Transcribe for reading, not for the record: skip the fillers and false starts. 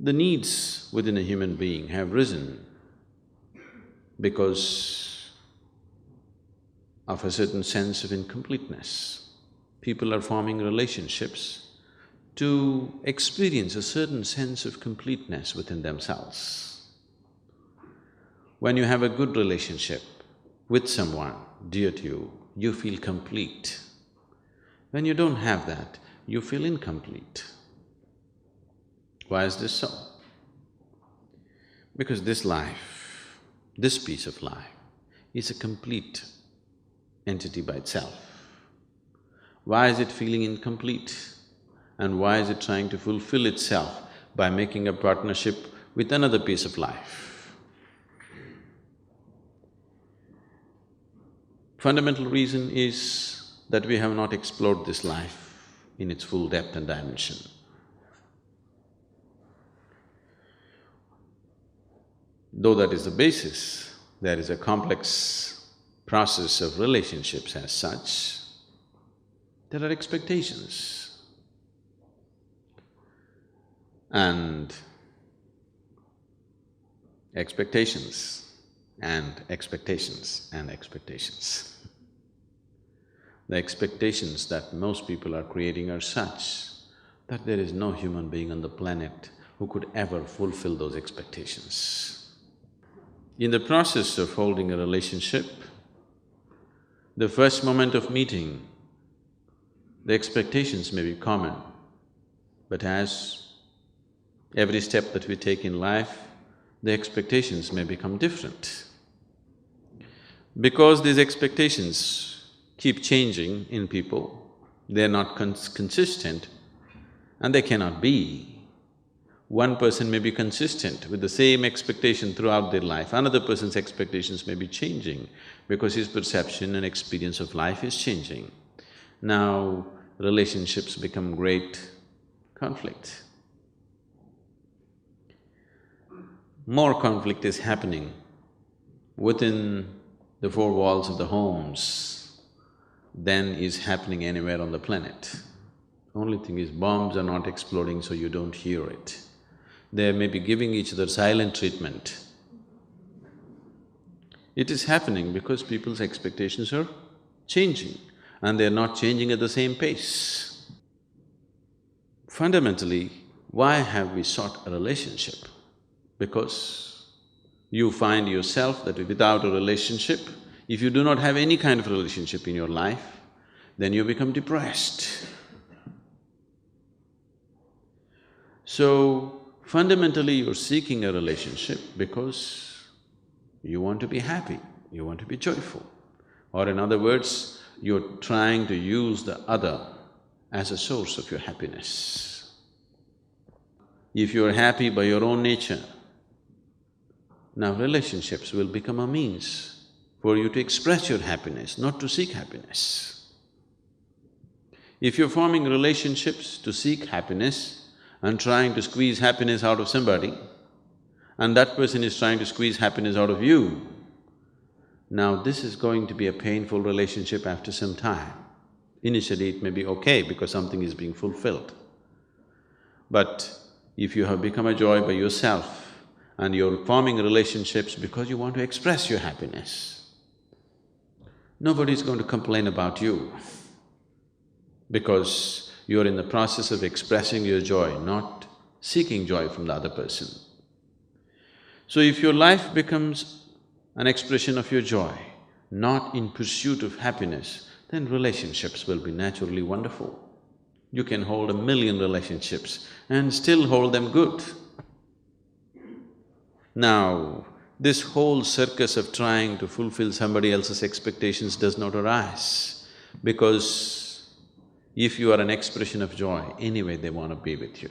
The needs within a human being have risen because of a certain sense of incompleteness. People are forming relationships to experience a certain sense of completeness within themselves. When you have a good relationship with someone dear to you, you feel complete. When you don't have that, you feel incomplete. Why is this so? Because this life, this piece of life, is a complete entity by itself. Why is it feeling incomplete? And why is it trying to fulfill itself by making a partnership with another piece of life? Fundamental reason is that we have not explored this life in its full depth and dimension. Though that is the basis, there is a complex process of relationships as such. There are expectations. And expectations, and expectations, and expectations. The expectations that most people are creating are such that there is no human being on the planet who could ever fulfill those expectations. In the process of holding a relationship, the first moment of meeting, the expectations may be common, but as every step that we take in life, the expectations may become different. Because these expectations keep changing in people, they're not consistent and they cannot be. One person may be consistent with the same expectation throughout their life, another person's expectations may be changing because his perception and experience of life is changing. Now, relationships become great conflict. More conflict is happening within the four walls of the homes than is happening anywhere on the planet. Only thing is, bombs are not exploding, so you don't hear it. They may be giving each other silent treatment. It is happening because people's expectations are changing and they're not changing at the same pace. Fundamentally, why have we sought a relationship? Because you find yourself that without a relationship, if you do not have any kind of relationship in your life, then you become depressed. So, fundamentally you're seeking a relationship because you want to be happy, you want to be joyful. Or in other words, you're trying to use the other as a source of your happiness. If you're happy by your own nature, now relationships will become a means for you to express your happiness, not to seek happiness. If you're forming relationships to seek happiness and trying to squeeze happiness out of somebody, and that person is trying to squeeze happiness out of you, now this is going to be a painful relationship after some time. Initially it may be okay because something is being fulfilled. But if you have become a joy by yourself and you're forming relationships because you want to express your happiness, nobody's going to complain about you because you're in the process of expressing your joy, not seeking joy from the other person. So if your life becomes an expression of your joy, not in pursuit of happiness, then relationships will be naturally wonderful. You can hold 1,000,000 relationships and still hold them good. Now, this whole circus of trying to fulfill somebody else's expectations does not arise, because if you are an expression of joy, anyway they want to be with you.